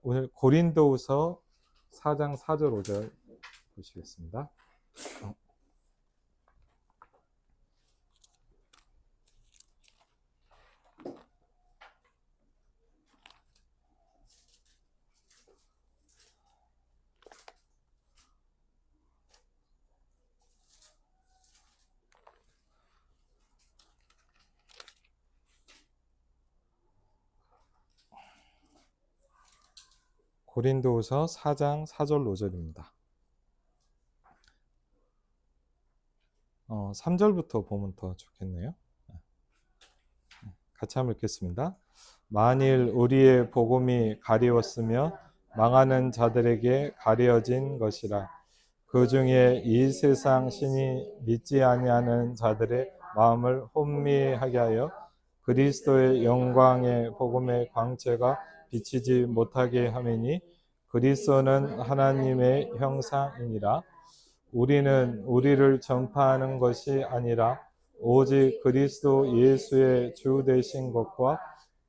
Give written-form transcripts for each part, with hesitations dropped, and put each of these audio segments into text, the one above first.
오늘 고린도후서 4장 4절 5절 보시겠습니다. 고린도후서 4장 4절 5절입니다. 3절부터 보면 더 좋겠네요. 같이 한번 읽겠습니다. 만일 우리의 복음이 가리웠으며 망하는 자들에게 가려진 것이라. 그 중에 이 세상 신이 믿지 아니하는 자들의 마음을 혼미하게 하여 그리스도의 영광의 복음의 광채가 비치지 못하게 하매니 그리스도는 하나님의 형상이니라. 우리는 우리를 전파하는 것이 아니라 오직 그리스도 예수의 주 되신 것과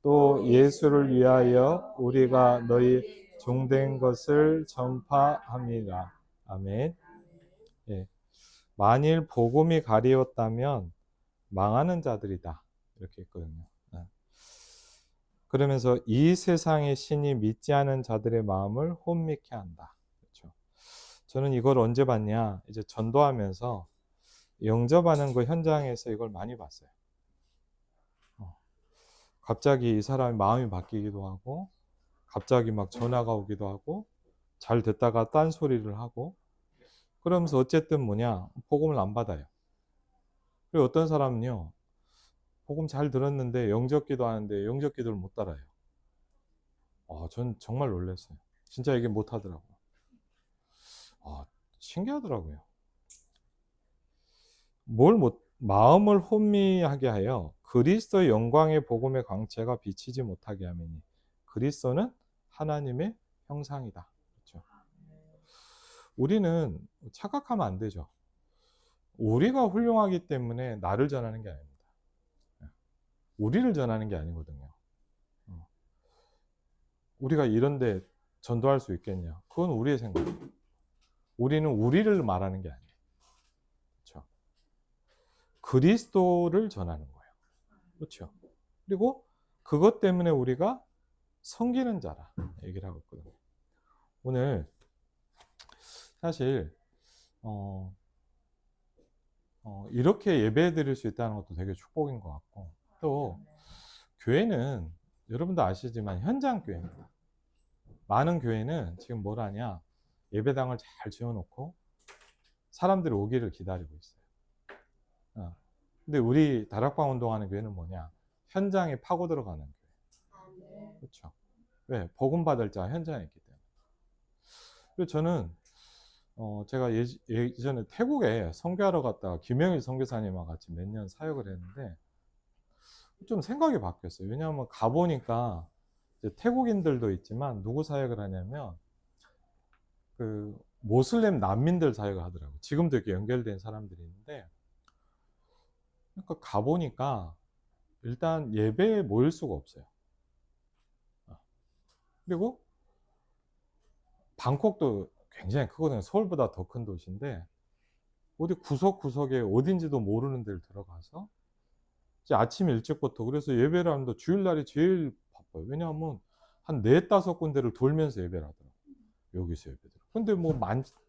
또 예수를 위하여 우리가 너희 종된 것을 전파합니다. 아멘. 예. 만일 복음이 가리웠다면 망하는 자들이다. 이렇게 했거든요. 그러면서 이 세상의 신이 믿지 않은 자들의 마음을 혼미케 한다. 그렇죠. 저는 이걸 언제 봤냐? 이제 전도하면서 영접하는 그 현장에서 이걸 많이 봤어요. 갑자기 이 사람의 마음이 바뀌기도 하고, 갑자기 막 전화가 오기도 하고, 잘 듣다가 딴 소리를 하고, 그러면서 어쨌든 뭐냐? 복음을 안 받아요. 그리고 어떤 사람은요, 복음 잘 들었는데 영접기도 하는데 영접기도를 못 따라요. 전 정말 놀랐어요. 진짜 이게 못 하더라고요. 신기하더라고요. 마음을 혼미하게 하여 그리스도의 영광의 복음의 광채가 비치지 못하게 하매니 그리스도는 하나님의 형상이다. 그렇죠? 우리는 착각하면 안 되죠. 우리가 훌륭하기 때문에 나를 전하는 게 아닙니다. 우리를 전하는 게 아니거든요. 우리가 이런데 전도할 수 있겠냐? 그건 우리의 생각이에요. 우리는 우리를 말하는 게 아니에요. 그렇죠? 그리스도를 전하는 거예요. 그렇죠? 그리고 그것 때문에 우리가 섬기는 자라 얘기를 하고 있거든요. 오늘 사실 이렇게 예배 드릴 수 있다는 것도 되게 축복인 것 같고, 또 교회는 여러분도 아시지만 현장 교회입니다. 많은 교회는 지금 뭘 하냐, 예배당을 잘 지어놓고 사람들이 오기를 기다리고 있어요. 근데 우리 다락방 운동하는 교회는 뭐냐, 현장에 파고 들어가는 교회. 그렇죠? 왜? 복음 받을 자 현장에 있기 때문에. 그리고 저는 제가 예전에 태국에 선교하러 갔다가 김영일 선교사님과 같이 몇 년 사역을 했는데 좀 생각이 바뀌었어요. 왜냐하면 가보니까 이제 태국인들도 있지만 누구 사역을 하냐면 그 모슬렘 난민들 사역을 하더라고요. 지금도 이렇게 연결된 사람들이 있는데, 그러니까 가보니까 일단 예배에 모일 수가 없어요. 그리고 방콕도 굉장히 크거든요. 서울보다 더 큰 도시인데 어디 구석구석에 어딘지도 모르는 데를 들어가서 이제 아침 일찍부터, 그래서 예배를 하는데 주일날이 제일 바빠요. 왜냐하면 한 4-5 군데를 돌면서 예배를 하더라고요. 여기서 예배들. 근데 뭐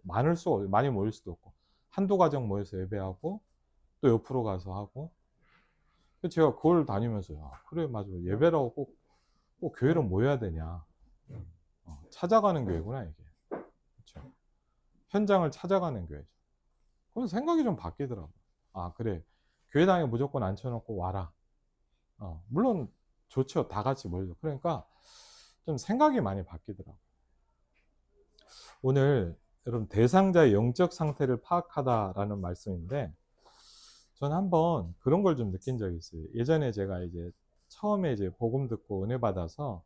많을 수, 많이 모일 수도 없고, 한두 가정 모여서 예배하고, 또 옆으로 가서 하고. 제가 그걸 다니면서, 그래, 맞아. 예배라고 꼭 교회로 모여야 되냐. 찾아가는 교회구나, 이게. 그렇죠. 현장을 찾아가는 교회죠. 그런 생각이 좀 바뀌더라고요. 그래. 교회당에 무조건 앉혀놓고 와라. 물론 좋죠. 다 같이 모여서. 그러니까 좀 생각이 많이 바뀌더라고요. 오늘 여러분 대상자의 영적 상태를 파악하다라는 말씀인데, 저는 한번 그런 걸 좀 느낀 적이 있어요. 예전에 제가 이제 처음에 이제 복음 듣고 은혜 받아서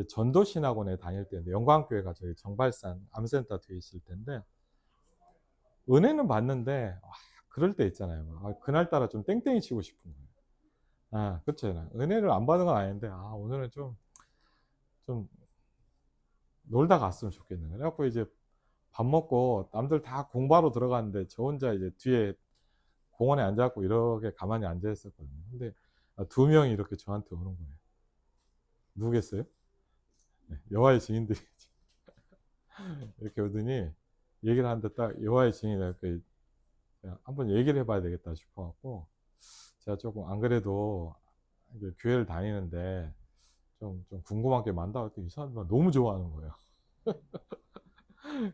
전도신학원에 다닐 때인데, 영광교회가 저희 정발산 암센터 뒤에 있을 텐데, 은혜는 받는데 그럴 때 있잖아요. 그날따라 좀 땡땡이 치고 싶은 거예요. 그렇죠. 은혜를 안 받은 건 아닌데 오늘은 좀 놀다 갔으면 좋겠는 거예요. 그래갖고 이제 밥 먹고 남들 다 공부하러 들어갔는데 저 혼자 이제 뒤에 공원에 앉아갖고 이렇게 가만히 앉아 있었거든요. 근데 두 명이 이렇게 저한테 오는 거예요. 누구겠어요? 네, 여호와의 증인들이 이렇게 오더니 얘기를 하는데 딱 여호와의 증인이 이렇게 한번 얘기를 해봐야 되겠다 싶어갖고 제가 조금 안 그래도 이제 교회를 다니는데 좀 궁금한 게 많다 했더니 이 사람들 너무 좋아하는 거예요.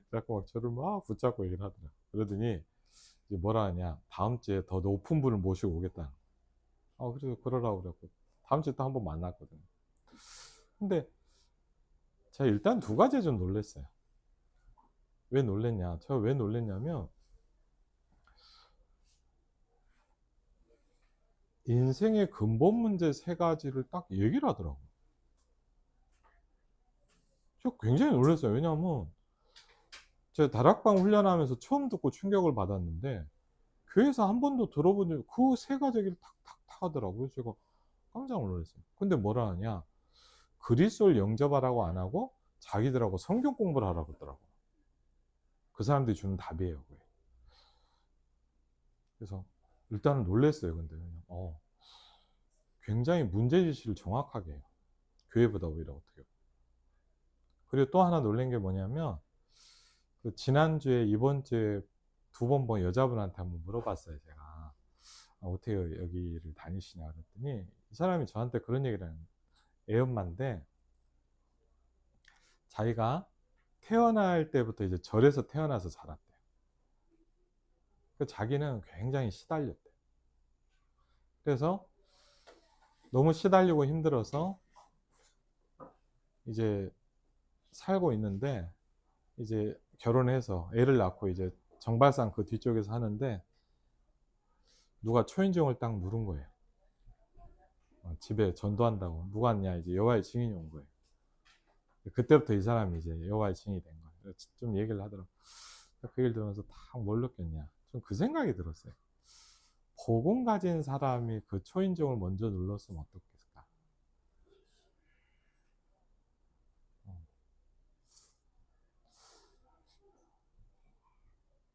그래갖고 막 저를 막 붙잡고 얘기를 하더라고요. 그러더니 이제 뭐라 하냐, 다음 주에 더 높은 분을 모시고 오겠다. 그래서 그러라고 그랬고 다음 주에 또 한번 만났거든요. 근데 제가 일단 두 가지에 좀 놀랐어요. 왜 놀랬냐? 제가 왜 놀랬냐면 인생의 근본 문제 세 가지를 딱 얘기를 하더라고요. 저 굉장히 놀랐어요. 왜냐하면 제가 다락방 훈련하면서 처음 듣고 충격을 받았는데 교회에서 한 번도 들어본 적 그 세 가지 얘기를 탁탁탁 하더라고요. 제가 깜짝 놀랐어요. 근데 뭐라 하냐, 그리스도를 영접하라고 안 하고 자기들하고 성경 공부를 하라고 하더라고요. 그 사람들이 주는 답이에요, 그게. 그래서 일단은 놀랐어요. 근데 굉장히 문제제시를 정확하게 해요. 교회보다 오히려 어떻게. 그리고 또 하나 놀란 게 뭐냐면 그 지난주에 이번 주에 두 번 본 여자분한테 한번 물어봤어요, 제가. 어떻게 여기를 다니시냐 그랬더니 이 사람이 저한테 그런 얘기를 하는 거예요. 애엄마인데 자기가 태어날 때부터 이제 절에서 태어나서 자랐대요. 그 자기는 굉장히 시달렸대요. 그래서 너무 시달리고 힘들어서 이제 살고 있는데 이제 결혼해서 애를 낳고 이제 정발산 그 뒤쪽에서 하는데 누가 초인종을 딱 누른 거예요. 집에 전도한다고. 누가 왔냐, 이제 여호와의 증인이 온 거예요. 그때부터 이 사람이 이제 여호와의 증인이 된 거예요. 좀 얘기를 하더라고. 그 얘기를 들으면서 딱 뭘 느꼈냐, 좀 그 생각이 들었어요. 복음 가진 사람이 그 초인종을 먼저 눌렀으면 어떻겠을까.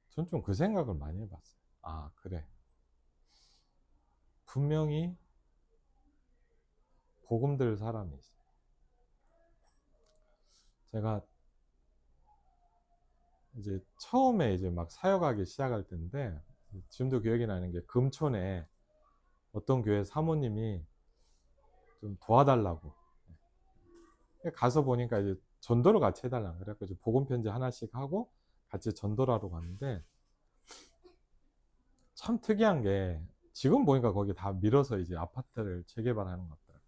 전 좀 그 생각을 많이 해봤어요. 그래, 분명히 복음 들 사람이 있어요. 제가 이제 처음에 이제 막 사역하기 시작할 때인데 지금도 기억이 나는 게 금촌에 어떤 교회 사모님이 좀 도와달라고 가서 보니까 이제 전도를 같이 해달라 그래갖고 이제 복음 편지 하나씩 하고 같이 전도를 하러 갔는데 참 특이한 게 지금 보니까 거기 다 밀어서 이제 아파트를 재개발하는 것 같더라고요.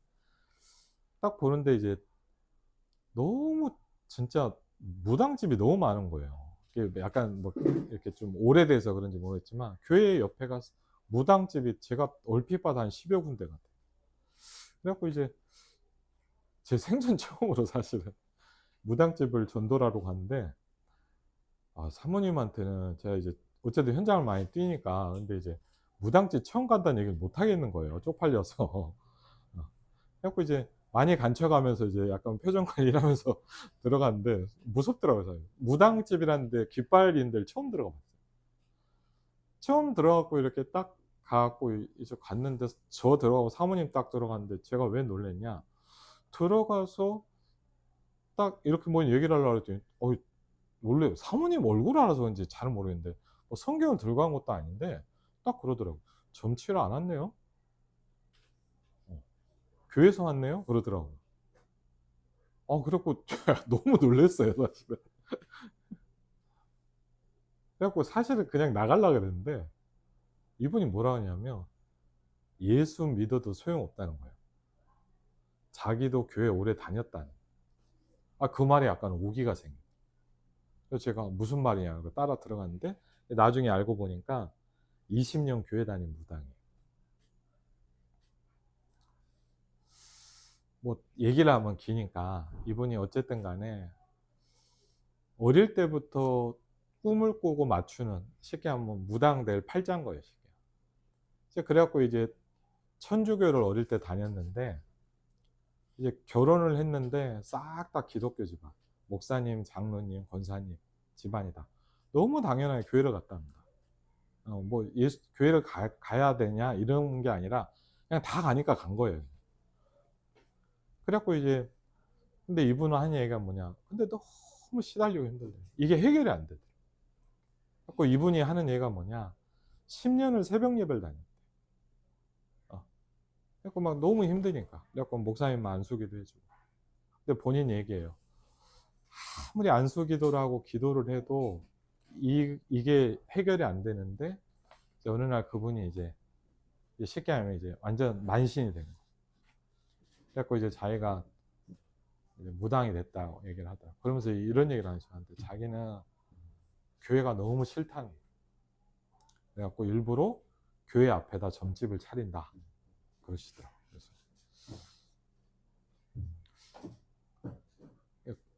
딱 보는데 이제 너무 진짜 무당집이 너무 많은 거예요. 이게 약간 뭐 이렇게 좀 오래돼서 그런지 모르겠지만 교회 옆에가 무당집이 제가 얼핏 봐도 한 10여 군데 같아요. 그래갖고 이제 제 생전 처음으로 사실은 무당집을 전도하러 갔는데 사모님한테는 제가 이제 어쨌든 현장을 많이 뛰니까 근데 이제 무당집 처음 간다는 얘기를 못 하겠는 거예요, 쪽팔려서. 그래갖고 이제 많이 간척하면서 이제 약간 표정 관리를 하면서 들어갔는데 무섭더라고요. 저는. 무당집이라는 데 깃발인 데를 처음 들어가 봤어요. 처음 들어가고 이렇게 딱 가갖고 이제 갔는데 저 들어가고 사모님 딱 들어갔는데 제가 왜 놀랐냐, 들어가서 딱 이렇게 뭐 얘기를 하려고 했더니 놀래요. 사모님 얼굴 알아서 그런지 잘 모르겠는데 뭐 성경을 들고 간 것도 아닌데 딱 그러더라고요. "점치러 안 왔네요." 어. "교회에서 왔네요." 그러더라고요. 그래 갖고 제가 너무 놀랐어요 사실은. 그래 갖고 사실은 그냥 나가려고 그랬는데 이분이 뭐라 하냐면 예수 믿어도 소용없다는 거예요. 자기도 교회 오래 다녔다는. 그 말에 약간 오기가 생겨요. 그래서 제가 "무슨 말이냐." 고 따라 들어갔는데 나중에 알고 보니까 20년 교회 다닌 무당이에요. 뭐 얘기를 하면 기니까 이분이 어쨌든 간에 어릴 때부터 꿈을 꾸고 맞추는, 쉽게 하면 무당 될 팔자인 거예요, 쉽게. 그래 갖고 이제 천주교를 어릴 때 다녔는데 이제 결혼을 했는데 싹 다 기독교 집안. 목사님, 장로님, 권사님 집안이다. 너무 당연하게 교회를 갔답니다. 뭐 교회를 가야 되냐 이런 게 아니라 그냥 다 가니까 간 거예요. 그래갖고 이제 근데 이분은 한 얘기가 뭐냐? 근데 너무 시달리고 힘들대. 이게 해결이 안 되대. 그래갖고 이분이 하는 얘기가 뭐냐? 10년을 새벽 예배를 다녔대. 그래갖고 막 너무 힘드니까. 그래갖고 목사님 안수기도 해주고. 근데 본인 얘기해요. 아무리 안수기도를 하고 기도를 해도 이게 해결이 안 되는데 어느 날 그분이 이제 쉽게 하면 이제 완전 만신이 된 거예요. 그래갖고 이제 자기가 이제 무당이 됐다고 얘기를 하더라고요. 그러면서 이런 얘기를 하는 저한테 자기는 교회가 너무 싫다는 거예요. 그래갖고 일부러 교회 앞에다 점집을 차린다 그러시더라고요. 그래서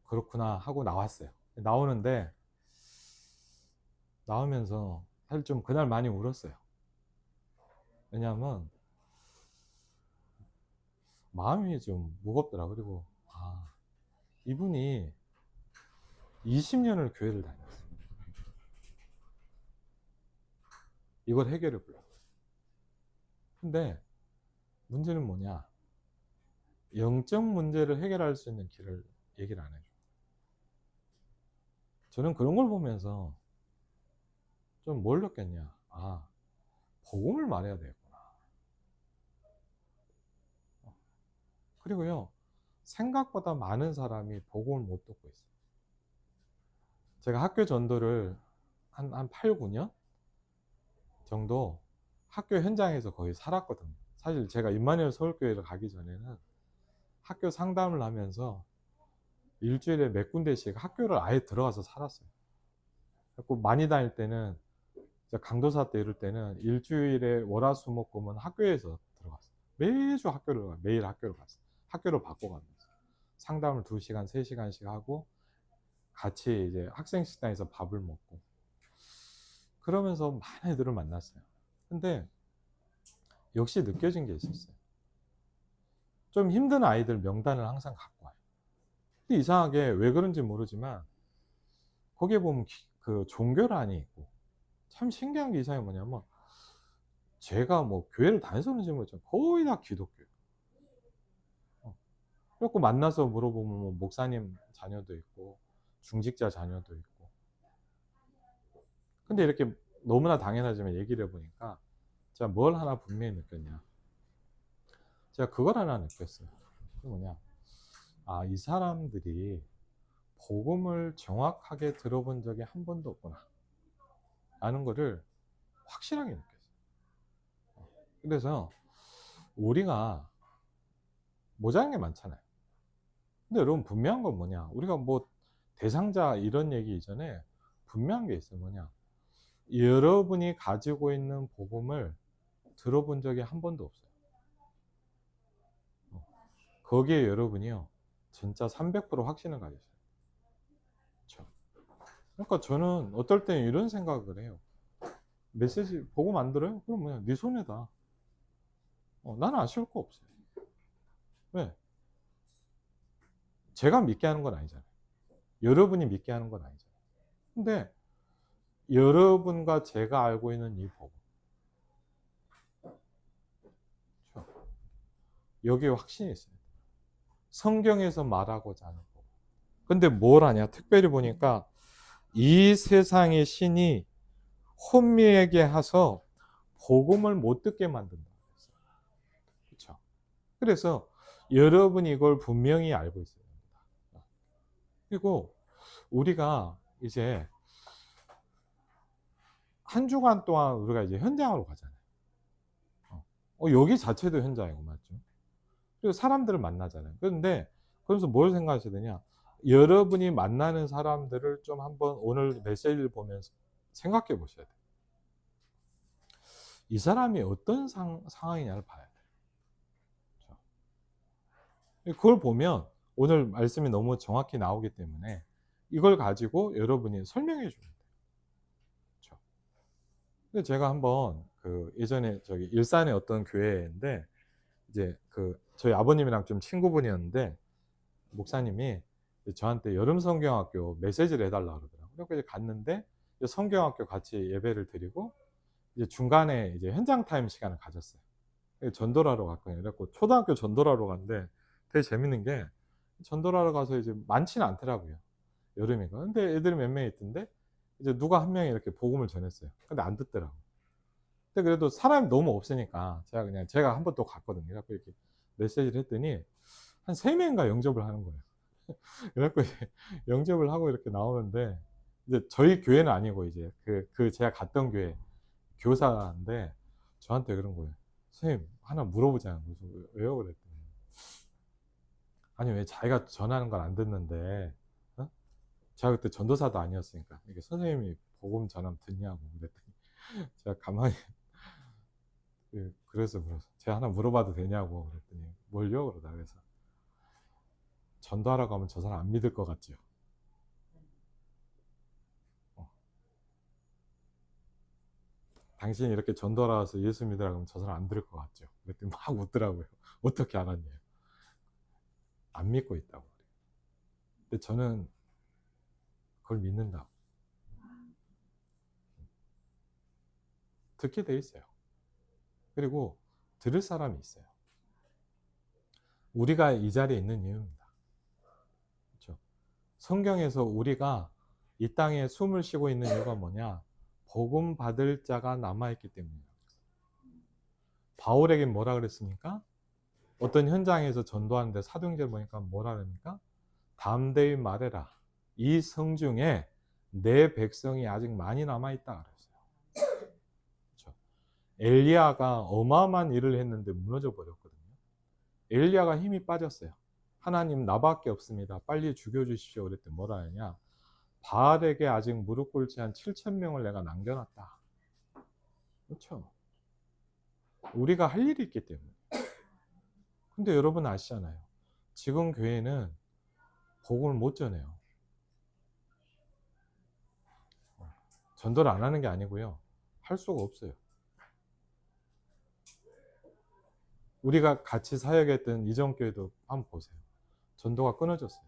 그렇구나 하고 나왔어요. 나오는데 나오면서 사실 좀 그날 많이 울었어요. 왜냐하면 마음이 좀 무겁더라. 그리고 이분이 20년을 교회를 다녔어요. 이걸 해결해 보려고. 근데 문제는 뭐냐? 영적 문제를 해결할 수 있는 길을 얘기를 안 해줘. 저는 그런 걸 보면서 좀 뭘 느꼈냐? 복음을 말해야 되겠구나. 그리고요, 생각보다 많은 사람이 복음을 못 듣고 있어요. 제가 학교 전도를 한 8, 9년 정도 학교 현장에서 거의 살았거든요. 사실 제가 임마누엘 서울교회를 가기 전에는 학교 상담을 하면서 일주일에 몇 군데씩 학교를 아예 들어가서 살았어요. 그래서 많이 다닐 때는 강도사 때 이럴 때는 일주일에 월화수목금은 학교에서 들어갔어요. 매주 학교를 가요. 매일 학교를 갔어요. 학교를 바꿔가면서 상담을 2시간, 3시간씩 하고 같이 이제 학생 식당에서 밥을 먹고 그러면서 많은 애들을 만났어요. 근데 역시 느껴진 게 있었어요. 좀 힘든 아이들 명단을 항상 갖고 와요. 근데 이상하게 왜 그런지 모르지만 거기에 보면 그 종교란이 있고 참 신기한 게 이상하게 뭐냐면 제가 뭐 교회를 다녔었는지 모르지만 거의 다 기독교예요. 그래갖고 만나서 물어보면 뭐 목사님 자녀도 있고 중직자 자녀도 있고 근데 이렇게 너무나 당연하지만 얘기를 해보니까 제가 뭘 하나 분명히 느꼈냐, 제가 그걸 하나 느꼈어요. 그게 뭐냐, 이 사람들이 복음을 정확하게 들어본 적이 한 번도 없구나 라는 거를 확실하게 느꼈어요. 그래서 우리가 모자란 게 많잖아요. 근데 여러분 분명한 건 뭐냐, 우리가 뭐 대상자 이런 얘기 이전에 분명한 게 있어요. 뭐냐, 여러분이 가지고 있는 복음을 들어본 적이 한 번도 없어요. 거기에 여러분이요 진짜 300% 확신을 가지셔요. 그렇죠? 그러니까 저는 어떨 때는 이런 생각을 해요. 메시지 복음 안 들어요? 그럼 뭐야, 네 손해다. 나는 아쉬울 거 없어요. 왜? 제가 믿게 하는 건 아니잖아요. 여러분이 믿게 하는 건 아니잖아요. 근데 여러분과 제가 알고 있는 이 복음, 그렇죠? 여기에 확신이 있어요. 성경에서 말하고자 하는 복음. 근데 뭘 하냐, 특별히 보니까 이 세상의 신이 혼미하게 해서 복음을 못 듣게 만든다. 그렇죠? 그래서 여러분이 이걸 분명히 알고 있어야 됩니다. 그리고 우리가 이제 한 주간 동안 우리가 이제 현장으로 가잖아요. 여기 자체도 현장이고 맞죠? 그리고 사람들을 만나잖아요. 그런데 그러면서 뭘 생각하셔야 되냐? 여러분이 만나는 사람들을 좀 한번 오늘 메시지를 보면서 생각해 보셔야 돼요. 이 사람이 어떤 상황이냐를 봐야 돼요. 그렇죠? 그걸 보면 오늘 말씀이 너무 정확히 나오기 때문에 이걸 가지고 여러분이 설명해 주면 돼요. 그렇죠? 근데 제가 한번 예전에 저기 일산의 어떤 교회인데 이제 저희 아버님이랑 좀 친구분이었는데 목사님이 저한테 여름 성경학교 메시지를 해달라 그러더라고요. 그래서 갔는데 성경학교 같이 예배를 드리고 이제 중간에 이제 현장 타임 시간을 가졌어요. 전도하러 갔거든요. 그래갖고 초등학교 전도하러 갔는데 되게 재밌는 게 전도하러 가서 이제 많지는 않더라고요. 여름이가. 근데 애들이 몇 명 있던데 이제 누가 한 명이 이렇게 복음을 전했어요. 근데 안 듣더라고. 근데 그래도 사람이 너무 없으니까 제가 한 번 또 갔거든요. 그래갖고 이렇게 메시지를 했더니 한 3명인가 영접을 하는 거예요. 그래갖고 이제 영접을 하고 이렇게 나오는데 이제 저희 교회는 아니고 이제 제가 갔던 교회 교사인데 저한테 그런 거예요. 선생님 하나 물어보자는 거죠. 왜요? 그랬더니 아니 왜 자기가 전하는 걸 안 듣는데 제가 그때 전도사도 아니었으니까 이게 선생님이 복음 전하면 듣냐고 그랬더니 제가 가만히 그래서 제가 하나 물어봐도 되냐고 그랬더니 뭘요? 그러다 그래서 전도하러 가면 저 사람 안 믿을 것 같죠. 당신이 이렇게 전도하러 가서 예수 믿으라 그러면 저 사람 안 들을 것 같죠. 그랬더니 막 웃더라고요. 어떻게 알았냐요. 안 믿고 있다고. 근데 저는 그걸 믿는다고. 듣게 돼 있어요. 그리고 들을 사람이 있어요. 우리가 이 자리에 있는 이유입니다. 그렇죠? 성경에서 우리가 이 땅에 숨을 쉬고 있는 이유가 뭐냐? 복음 받을 자가 남아있기 때문입니다. 바울에게 뭐라 그랬습니까? 어떤 현장에서 전도하는데 사도행전 보니까 뭐라 그럽니까? 담대히 말해라. 이 성중에 내 백성이 아직 많이 남아있다 그랬어요. 그렇죠? 엘리야가 어마어마한 일을 했는데 무너져 버렸거든요. 엘리야가 힘이 빠졌어요. 하나님 나밖에 없습니다. 빨리 죽여주십시오. 그랬더니 뭐라 하냐? 바알에게 아직 무릎 꿇지 한 7,000명을 내가 남겨놨다. 그렇죠? 우리가 할 일이 있기 때문에. 근데 여러분 아시잖아요. 지금 교회는 복음을 못 전해요. 전도를 안 하는 게 아니고요. 할 수가 없어요. 우리가 같이 사역했던 이전 교회도 한번 보세요. 전도가 끊어졌어요.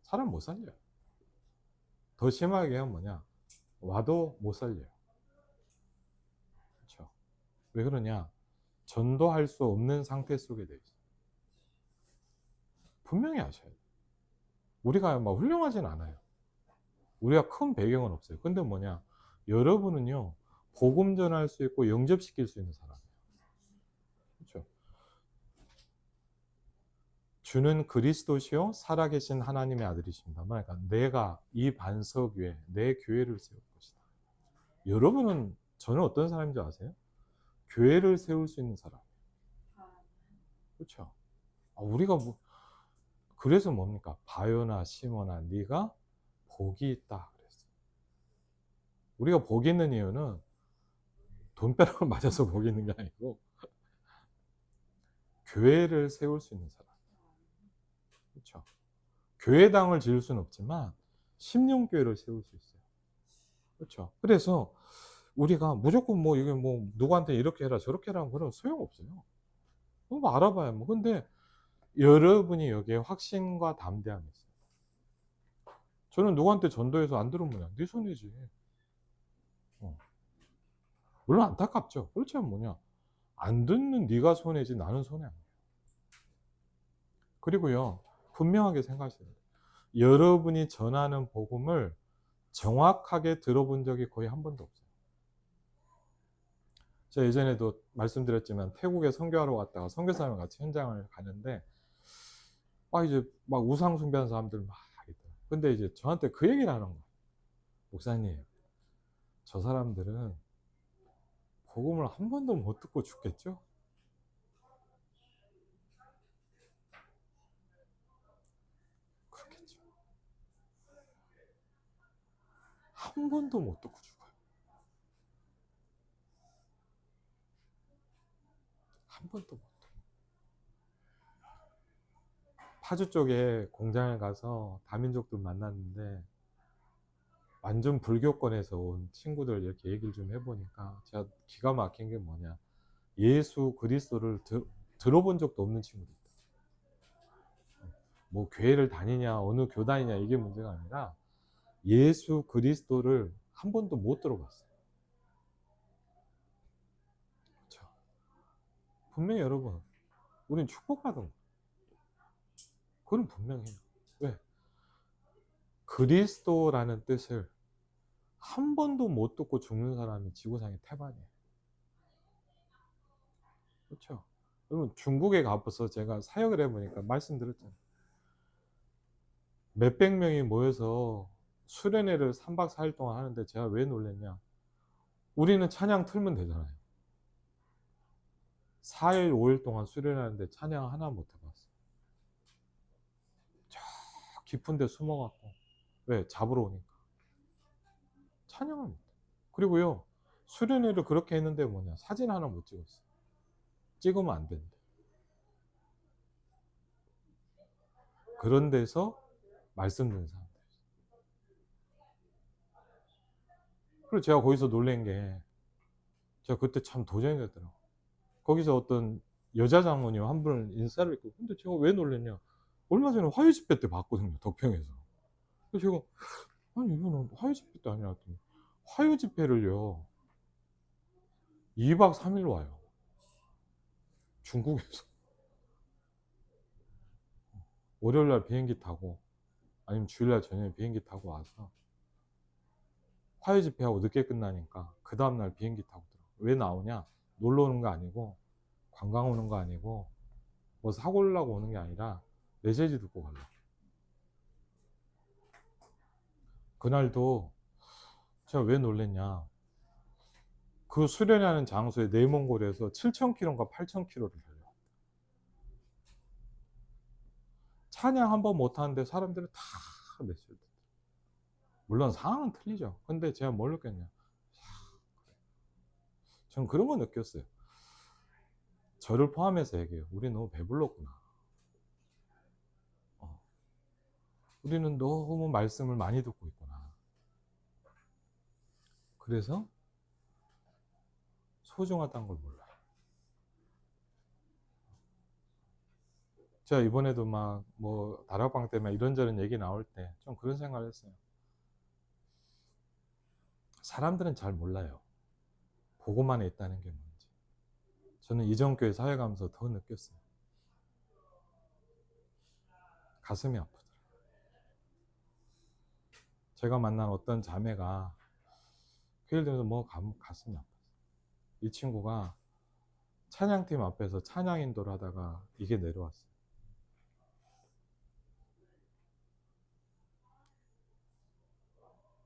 사람 못 살려요. 더 심하게 하면 뭐냐? 와도 못 살려요. 그렇죠? 왜 그러냐? 전도할 수 없는 상태 속에 돼 있어요. 분명히 아셔야 돼요. 우리가 막 훌륭하진 않아요. 우리가 큰 배경은 없어요. 근데 뭐냐? 여러분은요, 복음 전할 수 있고 영접시킬 수 있는 사람이에요. 그렇죠? 주는 그리스도시요 살아계신 하나님의 아들이십니다. 그러니까 내가 이 반석 위에 내 교회를 세울 것이다. 여러분은 저는 어떤 사람인지 아세요? 교회를 세울 수 있는 사람. 그렇죠? 우리가 그래서 뭡니까? 바요나 시모나 네가 복이 있다 그랬어요. 우리가 복이 있는 이유는 돈벼락을 맞아서 복이 있는 게 아니고 교회를 세울 수 있는 사람. 그렇죠? 교회당을 지을 수는 없지만 심령교회를 세울 수 있어요. 그렇죠? 그래서 우리가 무조건 이게 누구한테 이렇게 해라 저렇게 해라 그런 소용없어요. 알아봐야 근데 여러분이 여기에 확신과 담대함이 있어요. 저는 누구한테 전도해서 안 들으면 뭐냐? 네 손해지. 물론 안타깝죠. 그렇지 않으면 뭐냐? 안 듣는 네가 손해지 나는 손해 아니에요. 그리고요. 분명하게 생각하셔야 돼요. 여러분이 전하는 복음을 정확하게 들어본 적이 거의 한 번도 없어요. 제가 예전에도 말씀드렸지만 태국에 선교하러 갔다가 선교사랑 같이 현장을 가는데 이제 막 우상 숭배하는 사람들 막 있더라고요. 근데 이제 저한테 그 얘기를 하는 거예요. 목사님, 저 사람들은 복음을 한 번도 못 듣고 죽겠죠? 그렇겠죠. 한 번도 못 듣고 죽어요. 한 번도 못 듣고. 파주 쪽에 공장을 가서 다민족들 만났는데 완전 불교권에서 온 친구들 이렇게 얘기를 좀 해보니까 제가 기가 막힌 게 뭐냐, 예수 그리스도를 들어본 적도 없는 친구들 있다. 뭐 교회를 다니냐 어느 교단이냐 이게 문제가 아니라 예수 그리스도를 한 번도 못 들어봤어요. 그렇죠? 분명히 여러분 우린 축복받은 거예요. 그건 분명해요. 왜? 그리스도라는 뜻을 한 번도 못 듣고 죽는 사람이 지구상에 태반이에요. 그렇죠? 여러분 중국에 가봐서 제가 사역을 해보니까 말씀드렸잖아요. 몇백 명이 모여서 수련회를 3박 4일 동안 하는데 제가 왜 놀랬냐? 우리는 찬양 틀면 되잖아요. 4일 5일 동안 수련하는데 찬양 하나 못 해봤어. 저 깊은 데 숨어갖고. 왜? 잡으러 오니까. 찬양을 못 해. 그리고요 수련회를 그렇게 했는데 뭐냐, 사진 하나 못 찍었어. 찍으면 안 된대. 그런 데서 말씀 듣는 사람들. 그리고 제가 거기서 놀란 게, 제가 그때 참 도전이 되더라고. 거기서 어떤 여자 장로님 한 분을 인사를 했고, 근데 제가 왜 놀랐냐, 얼마 전에 화요 집회 때 봤거든요, 덕평에서. 그래서 제가 아니 이거는 화요 집회 때 아니라 했더니, 화요 집회를요 2박 3일 와요, 중국에서. 월요일날 비행기 타고 아니면 주일날 저녁에 비행기 타고 와서 화요 집회하고 늦게 끝나니까 그 다음날 비행기 타고 들어가. 왜 나오냐, 놀러 오는 거 아니고 관광 오는 거 아니고 뭐 사고 오려고 오는 게 아니라 메시지 듣고 가려고. 그날도 제가 왜 놀랬냐, 그 수련하는 장소에 내몽골에서 7,000km인가 8,000km를 달려. 찬양 한 번 못하는데 사람들은 다 메시지 듣고. 물론 상황은 틀리죠. 근데 제가 뭘 느꼈냐, 전 그런 거 느꼈어요. 저를 포함해서 얘기해요. 우리 너무 배불렀구나. 우리는 너무 말씀을 많이 듣고 있구나. 그래서 소중하다는 걸 몰라요. 제가 이번에도 막 뭐 다락방 때문에 이런저런 얘기 나올 때 좀 그런 생각을 했어요. 사람들은 잘 몰라요, 보고만 있다는 게 뭔지. 저는 이전교회 사회 가면서 더 느꼈어요. 가슴이 아프더라고요. 제가 만난 어떤 자매가 교회를 들면서 뭐 가슴이 아팠어요. 이 친구가 찬양팀 앞에서 찬양 인도를 하다가 이게 내려왔어요.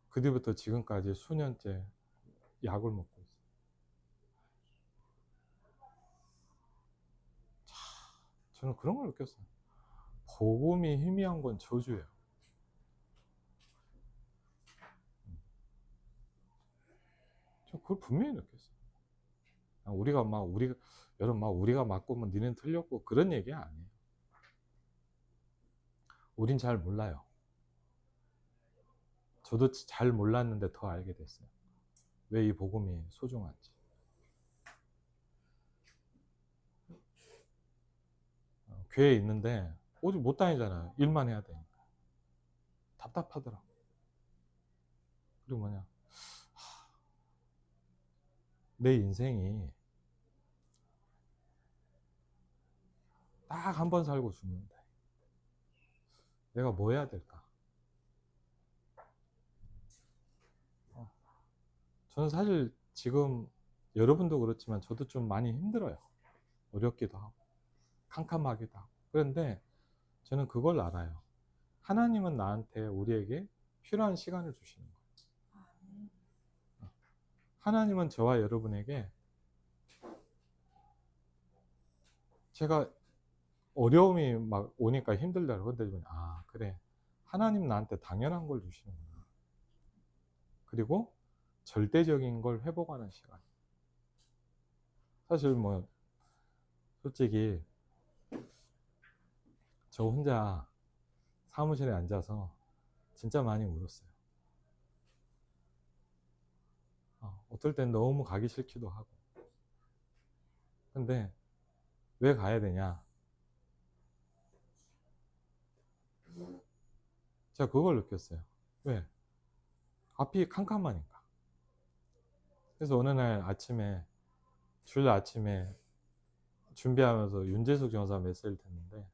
그 뒤부터 지금까지 수년째 약을 먹고 있어요. 저는 그런 걸 느꼈어요. 복음이 희미한 건 저주예요. 저 그걸 분명히 느꼈어요. 여러분 우리가 맞고 뭐 니는 틀렸고 그런 얘기 아니에요. 우린 잘 몰라요. 저도 잘 몰랐는데 더 알게 됐어요. 왜 이 복음이 소중한지. 교회에 있는데 오직 못 다니잖아요. 일만 해야 되니까. 답답하더라고. 그리고 뭐냐, 내 인생이 딱 한 번 살고 죽는데 내가 뭐 해야 될까? 저는 사실 지금 여러분도 그렇지만 저도 좀 많이 힘들어요. 어렵기도 하고 캄캄하기도 하고. 그런데 저는 그걸 알아요. 하나님은 나한테, 우리에게 필요한 시간을 주시는 거예요. 하나님은 저와 여러분에게, 제가 어려움이 막 오니까 힘들다고, 근데 그래, 하나님 나한테 당연한 걸 주시는구나. 그리고 절대적인 걸 회복하는 시간. 사실 뭐 솔직히 저 혼자 사무실에 앉아서 진짜 많이 울었어요. 어떨 땐 너무 가기 싫기도 하고. 근데 왜 가야 되냐, 제가 그걸 느꼈어요. 왜? 앞이 캄캄하니까. 그래서 어느 날 아침에, 주일 아침에 준비하면서 윤재숙 전사 메시지를 듣는데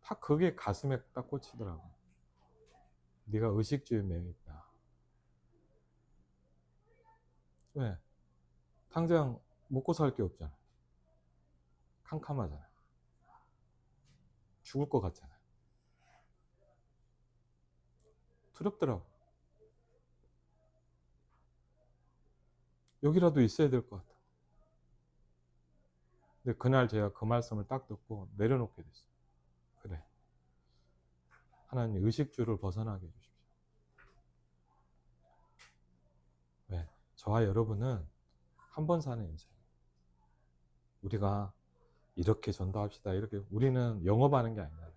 딱 그게 가슴에 딱 꽂히더라고. 네가 의식주의에 매여 있다. 왜? 당장 먹고 살 게 없잖아. 캄캄하잖아. 죽을 것 같잖아. 두렵더라고. 여기라도 있어야 될 것 같아. 근데 그날 제가 그 말씀을 딱 듣고 내려놓게 됐어요. 그래. 하나님 의식주를 벗어나게 해주십시오. 왜? 저와 여러분은 한 번 사는 인생. 우리가 이렇게 전도합시다. 이렇게 우리는 영업하는 게 아니잖아요.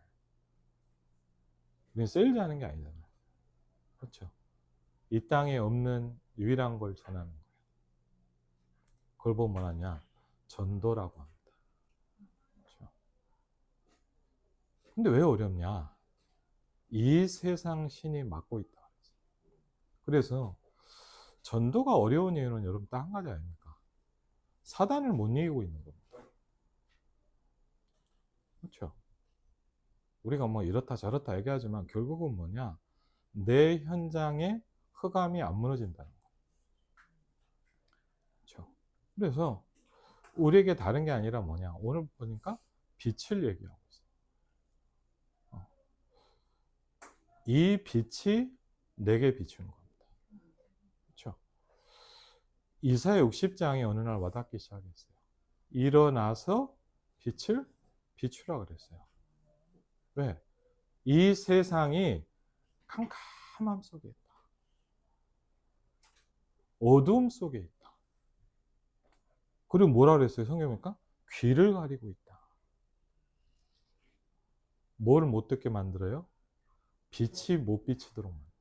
우리는 세일즈 하는 게 아니잖아요. 그렇죠? 이 땅에 없는 유일한 걸 전하는 거예요. 그걸 보면 뭐하냐? 전도라고 합니다. 그렇죠? 근데 왜 어렵냐? 이 세상 신이 막고 있다. 그래서 전도가 어려운 이유는 여러분 딱 한 가지 아닙니까? 사단을 못 이기고 있는 겁니다. 그렇죠? 우리가 뭐 이렇다 저렇다 얘기하지만 결국은 뭐냐? 내 현장에 흑암이 안 무너진다는 거예요. 그렇죠? 그래서 우리에게 다른 게 아니라 뭐냐? 오늘 보니까 빛을 얘기하고 있어요. 이 빛이 내게 비추는 겁니다. 그렇죠? 이사야 60장이 어느 날 와닿기 시작했어요. 일어나서 빛을 비추라 그랬어요. 왜? 이 세상이 캄캄함 속에 있다. 어두움 속에 있다. 그리고 뭐라 그랬어요? 성경이니까 귀를 가리고 있다. 뭘 못 듣게 만들어요? 빛이 못 비치도록 만들어요.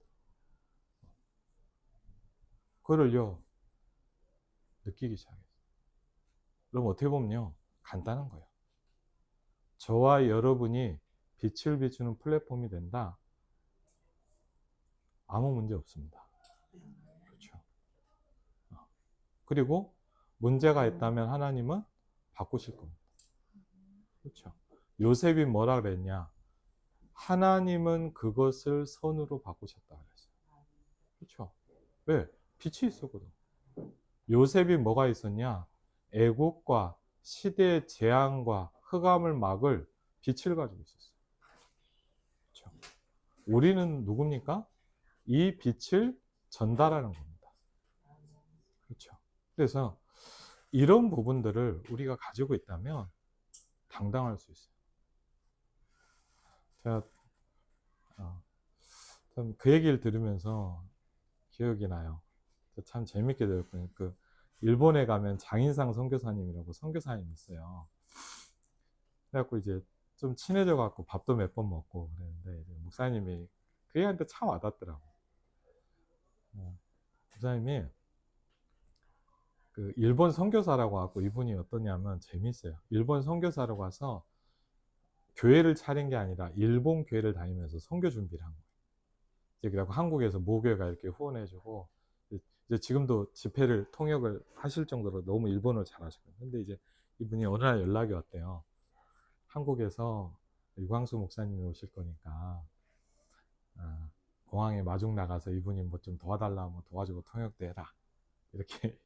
그걸요 느끼기 시작했어요. 그럼 어떻게 보면요 간단한 거예요. 저와 여러분이 빛을 비추는 플랫폼이 된다. 아무 문제 없습니다. 그렇죠. 그리고 문제가 있다면 하나님은 바꾸실 겁니다. 그렇죠. 요셉이 뭐라 그랬냐? 하나님은 그것을 선으로 바꾸셨다 그랬어요. 그렇죠. 왜? 빛이 있었거든. 요셉이 뭐가 있었냐? 애국과 시대의 재앙과 흑암을 막을 빛을 가지고 있었어요. 그렇죠. 우리는 누굽니까? 이 빛을 전달하는 겁니다. 그렇죠. 그래서 이런 부분들을 우리가 가지고 있다면 당당할 수 있어요. 제가 참 그 얘기를 들으면서 기억이 나요. 참 재밌게 들었거든요. 그 일본에 가면 장인상 선교사님이라고 선교사님이 있어요. 그래갖고 이제 좀 친해져 갖고 밥도 몇 번 먹고 그랬는데 이제 목사님이 그 얘기한테 참 와닿더라고. 목사님이 그 일본 선교사라고 하고 이분이 어떠냐면 재밌어요. 일본 선교사라고 와서 교회를 차린 게 아니라 일본 교회를 다니면서 선교 준비를 한 거예요. 이제 그래갖고 한국에서 모교회가 이렇게 후원해주고 이제 지금도 집회를 통역을 하실 정도로 너무 일본어를 잘하시거든요. 근데 이제 이분이 어느 날 연락이 왔대요. 한국에서 유광수 목사님이 오실 거니까 공항에 마중 나가서 이분이 뭐 좀 도와달라 하면 도와주고 통역도 해라 이렇게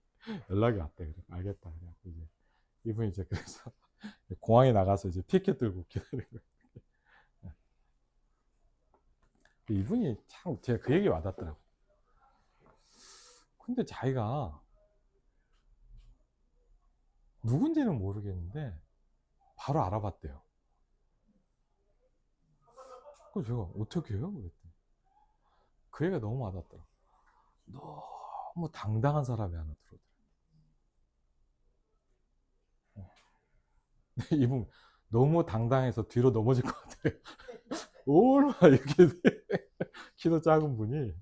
연락이 왔대. 그래 알겠다. 그래갖고 이제 이분이 이제 그래서 공항에 나가서 이제 피켓 들고 기다리는 거예요. 이분이 참 제가 그 얘기 와닿더라고. 근데 자기가 누군지는 모르겠는데 바로 알아봤대요. 그래서 제가 어떻게 해요? 그랬더니 그 얘기가 너무 와닿더라고. 너무 당당한 사람이 하나 들어오더라고요. 이분 너무 당당해서 뒤로 넘어질 것 같아요. 얼마나 이렇게 키도 작은 분이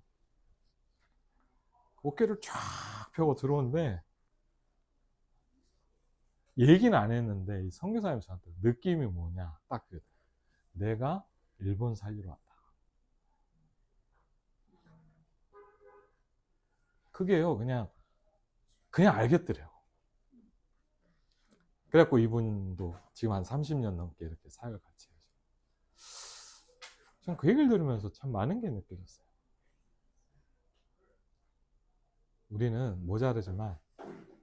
어깨를 쫙 펴고 들어오는데 얘기는 안 했는데 이 선교사님 저한테 느낌이 뭐냐 딱 그래요. 내가 일본 살리러 왔다. 그게요, 그냥 알겠더래요. 그래갖고 이분도 지금 한 30년 넘게 이렇게 사역을 같이 해요. 전 그 얘기를 들으면서 참 많은 게 느껴졌어요. 우리는 모자르지만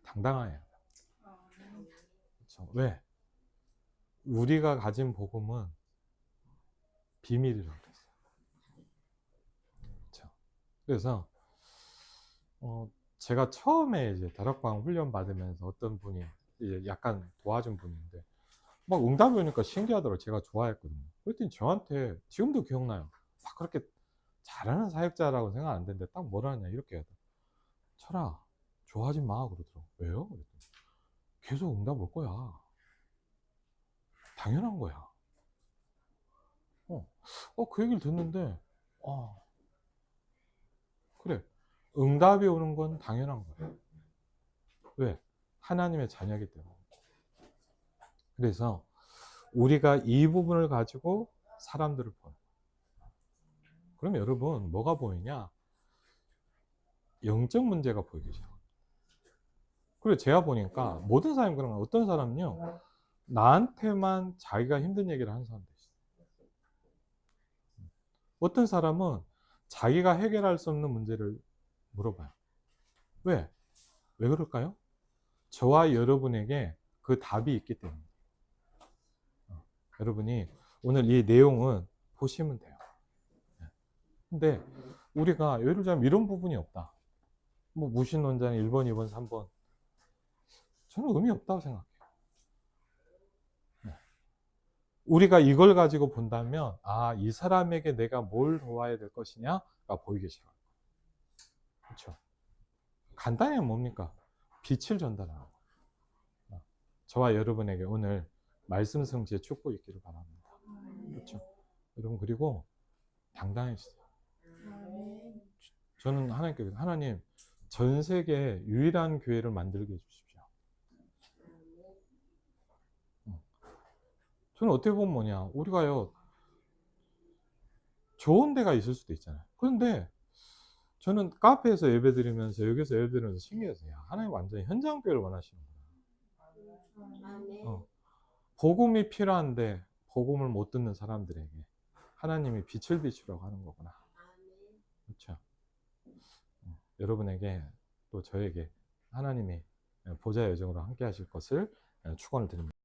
당당해야 돼요. 그렇죠? 왜? 우리가 가진 복음은 비밀이라고 그랬어요. 그렇죠? 그래서 제가 처음에 이제 다락방 훈련 받으면서 어떤 분이 이제 약간 도와준 분인데 막 응답이 오니까 신기하더라고요. 제가 좋아했거든요. 그랬더니 저한테 지금도 기억나요. 막 그렇게 잘하는 사역자라고 생각 안 되는데 딱 뭐라 하냐 이렇게 하더라고요. 철아, 좋아하지 마 그러더라고요. 왜요? 그랬더니 계속 응답 올 거야. 당연한 거야. 그 얘기를 듣는데 그래, 응답이 오는 건 당연한 거야. 왜? 하나님의 자녀이기 때문에. 그래서 우리가 이 부분을 가지고 사람들을 보는. 그럼 여러분 뭐가 보이냐? 영적 문제가 보이기 시작합니다. 그리고 제가 보니까 모든 사람이 그런 거예요. 어떤 사람은요, 나한테만 자기가 힘든 얘기를 하는 사람도 있어요. 어떤 사람은 자기가 해결할 수 없는 문제를 물어봐요. 왜? 왜 그럴까요? 저와 여러분에게 그 답이 있기 때문에. 여러분이 오늘 이 내용은 보시면 돼요. 근데 우리가 예를 들자면 이런 부분이 없다. 뭐 무신론자는 1번, 2번, 3번. 저는 의미 없다고 생각해요. 우리가 이걸 가지고 본다면, 이 사람에게 내가 뭘 도와야 될 것이냐가 보이기 시작해요. 그렇죠? 간단히 뭡니까? 빛을 전달하는 거예요. 저와 여러분에게 오늘 말씀 성취의 축복 있기를 바랍니다. 그렇죠? 여러분, 그리고 당당해지세요. 저는 하나님께, 하나님, 전 세계 유일한 교회를 만들게 해주십시오. 저는 어떻게 보면 뭐냐, 우리가요, 좋은 데가 있을 수도 있잖아요. 그런데 저는 카페에서 예배 드리면서 여기서 예배 드리면서 신기해서, 하나님 완전히 현장 교회를 원하시는구나. 복음이 필요한데 복음을 못 듣는 사람들에게 하나님이 빛을 비추라고 하는 거구나. 그렇죠? 여러분에게 또 저에게 하나님이 보좌의 여정으로 함께 하실 것을 축원을 드립니다.